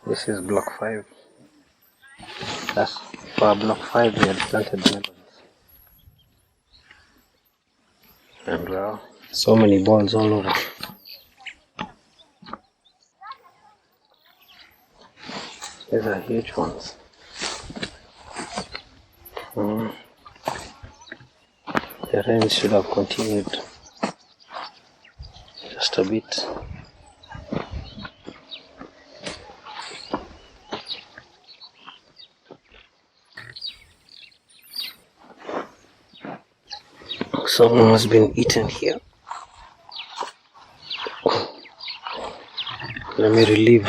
This is block 5. That's for block 5 we had planted melons. And wow, so many balls all over. These are huge ones. The rain should have continued just a bit. Someone has been eaten here. Let me relieve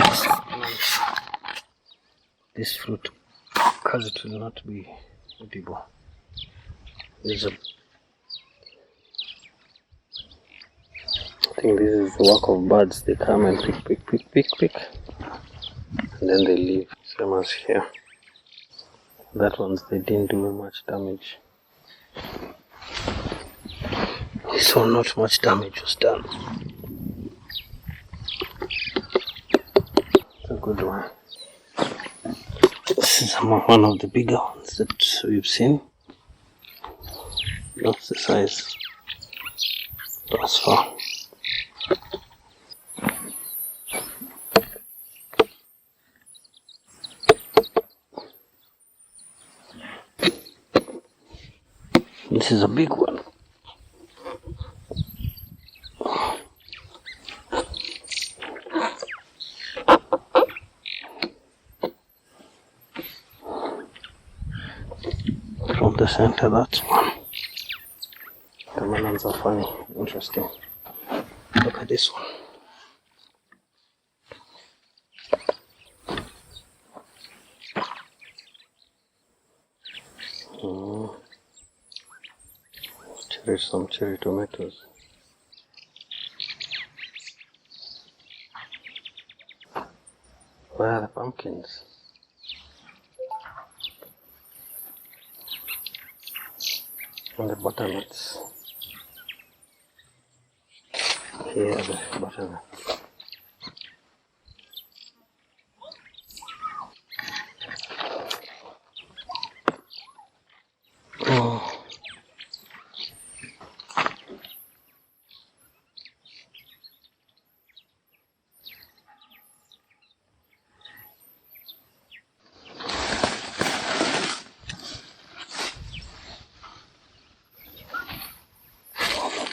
this fruit because it will not be edible. I think this is the work of birds. They come and pick, and then they leave. Same as here. That ones they didn't do much damage. This one, not much damage was done. It's a good one. This is one of the bigger ones that we've seen. That's the size thus far. This is a big one. From the center, that's one. The melons are funny, interesting. Look at this one. Some cherry tomatoes. Where are the pumpkins? And the butternuts. Here are the butternuts. Oh.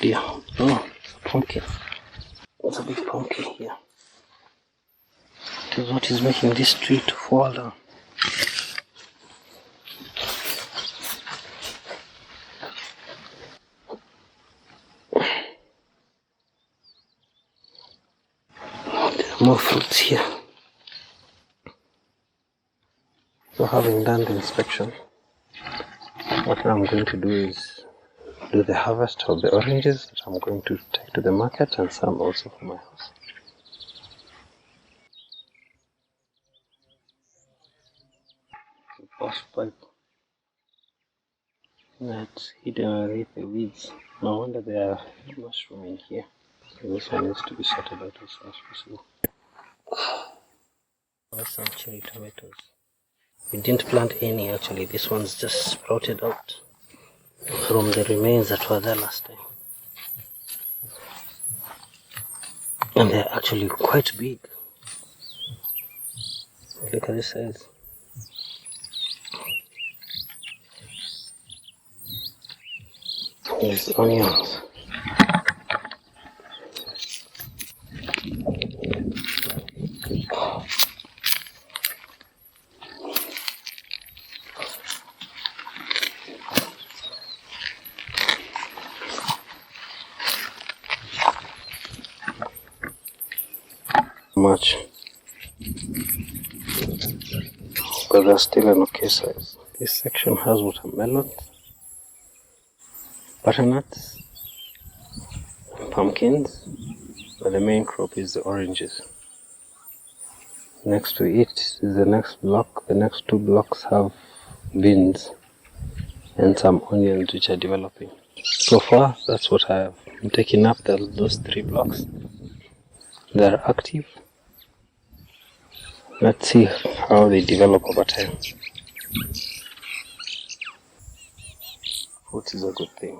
Yeah, oh, pumpkin. There's a big pumpkin here. This is what is making this tree to fall down. There are more fruits here. So having done the inspection, what I'm going to do is do the harvest of the oranges that I'm going to take to the market and some also for my house. Boss pipe that's hidden underneath the weeds. No wonder there are mushrooms in here. This one needs to be sorted out as soon as possible. Some cherry tomatoes. We didn't plant any actually, this one's just sprouted out from the remains that were there last time. And they're actually quite big. Look at this size. Here's the onions. Much, but they're still an okay size. This section has watermelons, butternuts, pumpkins, but the main crop is the oranges. Next to it is the next block. The next two blocks have beans and some onions which are developing. So far, that's what I'm taking up, those 3 blocks. They're active. Let's see how they develop over time. Fruit is a good thing.